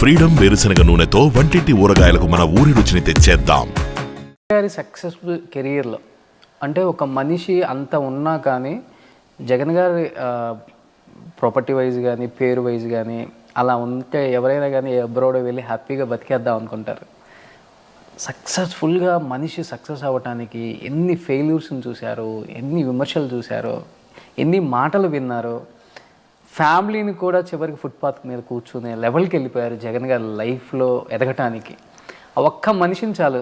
Freedom వేరుశనగ నూనెతో వంటింటి ఊరగాయలకు మన ఊరి రుచిని తెచ్చేద్దాం. గారి సక్సెస్ఫుల్ కెరియర్లో అంటే ఒక మనిషి అంత ఉన్నా కానీ జగన్ గారి ప్రాపర్టీ వైజ్ కానీ పేరు వైజ్ కానీ అలా ఉంటే ఎవరైనా కానీ అబ్రాడ్ వెళ్ళి హ్యాపీగా బతికేద్దాం అనుకుంటారు. సక్సెస్ఫుల్గా మనిషి సక్సెస్ అవ్వటానికి ఎన్ని ఫెయిల్యూర్స్ని చూశారు, ఎన్ని విమర్శలు చూశారో, ఎన్ని మాటలు విన్నారో, ఫ్యామిలీని కూడా చివరికి ఫుట్పాత్ మీద కూర్చునే లెవెల్కి వెళ్ళిపోయారు జగన్ గారి లైఫ్లో ఎదగటానికి. ఒక్క మనిషిని చాలు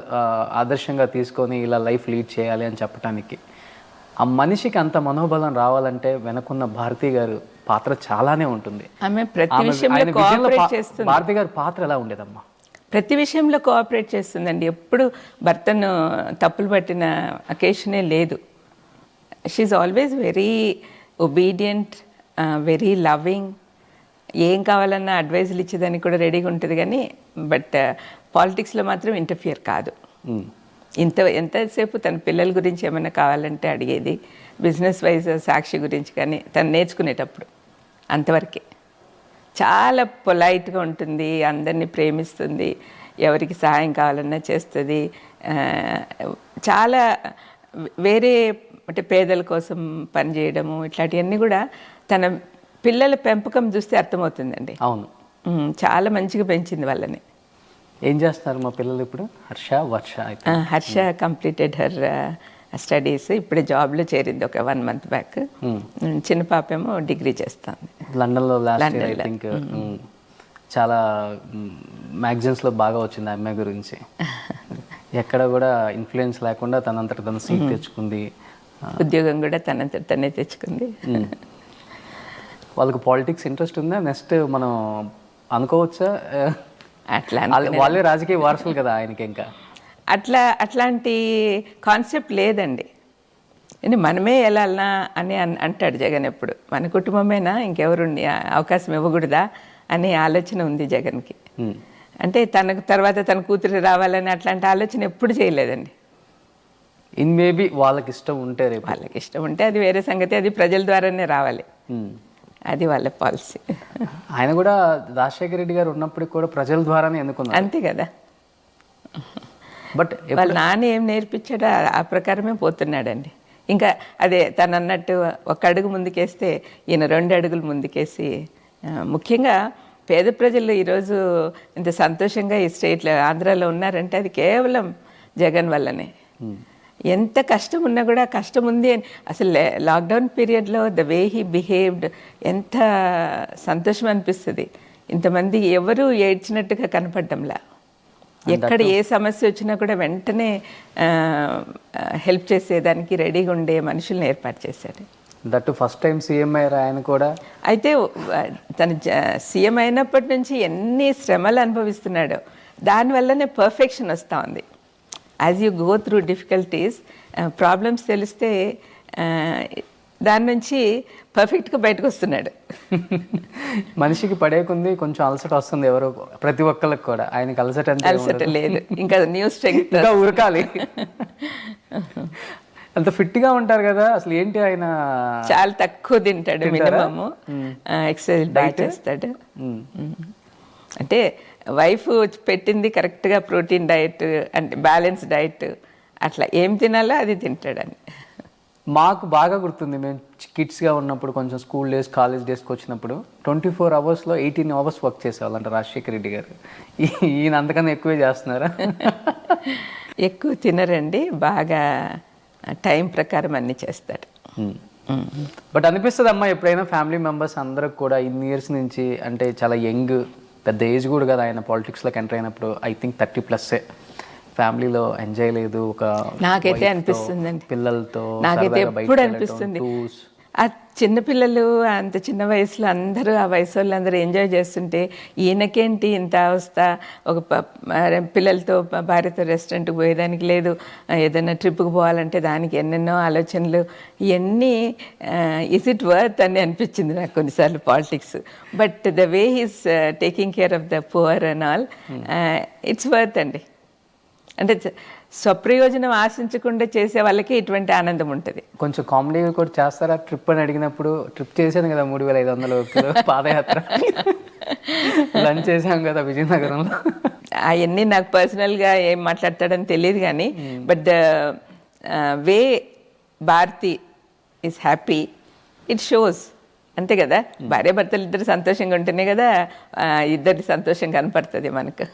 ఆదర్శంగా తీసుకొని ఇలా లైఫ్ లీడ్ చేయాలి అని చెప్పడానికి. ఆ మనిషికి అంత మనోబలం రావాలంటే వెనకున్న భారతి గారు పాత్ర చాలానే ఉంటుంది. భారతి గారి పాత్ర ఎలా ఉండేదమ్మా? ప్రతి విషయంలో కోఆపరేట్ చేస్తుందండి. ఎప్పుడు భర్తను తప్పులు పట్టిన అకేషనే లేదు. She always very obedient, very loving. ఏం కావాలన్నా అడ్వైజులు ఇచ్చేదానికి కూడా రెడీగా ఉంటుంది. కానీ బట్ పాలిటిక్స్లో మాత్రం ఇంటర్ఫియర్ కాదు. ఎంతసేపు తన పిల్లల గురించి ఏమైనా కావాలంటే అడిగేది. బిజినెస్ వైజ్ సాక్షి గురించి కానీ తను నేర్చుకునేటప్పుడు అంతవరకే. చాలా పొలైట్గా ఉంటుంది, అందరినీ ప్రేమిస్తుంది, ఎవరికి సహాయం కావాలన్నా చేస్తుంది. చాలా వేరే అంటే పేదల కోసం పనిచేయడము ఇట్లాంటివన్నీ కూడా తన పిల్లల పెంపకం చూస్తే అర్థమవుతుందండి. అవును, చాలా మంచిగా పెంచింది వాళ్ళని. ఏం చేస్తున్నారు మా పిల్లలు ఇప్పుడు? Harsha completed her studies. ఇప్పుడే జాబ్లో చేరింది ఒక 1 month బ్యాక్. చిన్న పాప ఏమో డిగ్రీ చేస్తుంది లండన్లో. లాస్ట్ ఇయర్ ఐ థింక్ చాలా మ్యాగజైన్స్లో బాగా వచ్చింది ఆ అమ్మాయి గురించి. ఎక్కడ కూడా ఇన్ఫ్లుయెన్స్ లేకుండా తనంతట తన సీట్ తెచ్చుకుంది, ఉద్యోగం కూడా తనంతట తనే తెచ్చుకుంది. వాళ్ళకి పాలిటిక్స్ ఇంట్రెస్ట్ ఉందా? నెక్స్ట్ మనం అనుకోవచ్చా అట్లా వాళ్ళే రాజకీయ వారసులు కదా ఆయనకి? ఇంకా అట్లాంటి కాన్సెప్ట్ లేదండి. మనమే వెళ్ళాలనా అని అంటాడు జగన్ ఎప్పుడు. మన కుటుంబమేనా, ఇంకెవరు అవకాశం ఇవ్వకూడదా అనే ఆలోచన ఉంది జగన్కి. అంటే తనకు తర్వాత తన కూతురు రావాలని అట్లాంటి ఆలోచన ఎప్పుడు చేయలేదండి. ఇన్ మేబీ వాళ్ళకి ఇష్టం ఉంటే, రేపు వాళ్ళకి ఇష్టం ఉంటే అది వేరే సంగతి. అది ప్రజల ద్వారానే రావాలి, అది వాళ్ళ పాలసీ. ఆయన కూడా రాజశేఖర రెడ్డి గారు ఉన్నప్పటికి కూడా ప్రజల ద్వారానే ఎన్నుకున్నారు, అంతే కదా. బట్ వాళ్ళ నాన్న ఏం నేర్పించాడో ఆ ప్రకారమే పోతున్నాడండి. ఇంకా అదే తను అన్నట్టు 1 అడుగు ముందుకేస్తే ఈయన 2 అడుగులు ముందుకేసి, ముఖ్యంగా పేద ప్రజలు ఈరోజు ఇంత సంతోషంగా ఈ స్టేట్లో ఆంధ్రాలో ఉన్నారంటే అది కేవలం జగన్ వల్లనే. ఎంత కష్టం ఉన్నా కూడా కష్టం ఉంది అని అసలు లాక్డౌన్ పీరియడ్లో ద వే హీ బిహేవ్డ్ ఎంత సంతోషం అనిపిస్తుంది. ఇంతమంది ఎవరు ఏడ్చినట్టుగా కనపడ్డంలా. ఎక్కడ ఏ సమస్య వచ్చినా కూడా వెంటనే హెల్ప్ చేసేదానికి రెడీగా ఉండే మనుషుల్ని ఏర్పాటు చేశాడు. దట్ ఫస్ట్ టైం సీఎం అయ్యారు ఆయన కూడా. అయితే తను సీఎం అయినప్పటి నుంచి ఎన్ని శ్రమలు అనుభవిస్తున్నాడో దానివల్లనే పర్ఫెక్షన్ వస్తూ ఉంది. As you go through difficulties, problems తెలిస్తే దాని నుంచి పర్ఫెక్ట్గా బయటకు వస్తున్నాడు. మనిషికి పడేకుంది కొంచెం అలసట వస్తుంది ఎవరో, ప్రతి ఒక్కరికి కూడా. ఆయనకి అలసట లేదు, ఇంకా న్యూస్ స్ట్రెంగ్త్ ఉరకాలి. అంత ఫిట్గా ఉంటారు కదా అసలు. ఏంటి ఆయన చాలా తక్కువ తింటాడు, మినిమమ్ ఎక్సర్సైజ్ బాగా చేస్తాడు. అంటే వైఫ్ పెట్టింది కరెక్ట్గా ప్రోటీన్ డైట్ అంటే బ్యాలెన్స్ డైట్, అట్లా ఏం తినాలో అది తింటాడని. మాకు బాగా గుర్తుంది, మేము కిడ్స్గా ఉన్నప్పుడు కొంచెం స్కూల్ డేస్ కాలేజ్ డేస్కి వచ్చినప్పుడు 24 hours 18 hours వర్క్ చేసేవాళ్ళంట రాజశేఖర రెడ్డి గారు. ఈయన అంతకన్నా ఎక్కువే చేస్తున్నారా? ఎక్కువ తినరండి, బాగా టైం ప్రకారం అన్నీ చేస్తాడు. బట్ అనిపిస్తుంది అమ్మా ఎప్పుడైనా ఫ్యామిలీ మెంబర్స్ అందరికి కూడా ఇన్ని ఇయర్స్ నుంచి, అంటే చాలా యంగ్, పెద్ద ఏజ్ కూడా కదా ఆయన పాలిటిక్స్లోకి ఎంటర్ అయినప్పుడు. ఐ థింక్ 30+ ఫ్యామిలీలో ఎంజాయ్ లేదు. ఒక నాకైతే అనిపిస్తుందండి, పిల్లలతో నాకైతే ఎప్పుడు అనిపిస్తుంది ఆ చిన్నపిల్లలు అంత చిన్న వయసులో అందరూ ఆ వయసు వాళ్ళందరూ ఎంజాయ్ చేస్తుంటే ఈయనకేంటి ఇంత అవస్థ. ఒక పిల్లలతో భార్యతో రెస్టారెంట్కి పోయేదానికి లేదు, ఏదైనా ట్రిప్కి పోవాలంటే దానికి ఎన్నెన్నో ఆలోచనలు. ఇవన్నీ ఇస్ ఇట్ వర్త్ అని అనిపించింది నాకు కొన్నిసార్లు politics. But the way he's taking care of the poor and all, it's worth అండి. అంటే స్వప్రయోజనం ఆశించకుండా చేసే వాళ్ళకి ఇటువంటి ఆనందం ఉంటుంది. కొంచెం కామెడీ కూడా చేస్తారా? ట్రిప్ అని అడిగినప్పుడు ట్రిప్ చేశాను కదా 3500 కిలో పాదయాత్ర, లంచ్ చేసాం కదా విజయనగరంలో. అవన్నీ నాకు పర్సనల్గా ఏం మాట్లాడతాడని తెలియదు కానీ but the way Bharati is happy it shows. అంతే కదా, భార్యాభర్తలు ఇద్దరు సంతోషంగా ఉంటేనే కదా ఇద్దరి సంతోషం కనపడుతుంది మనకు.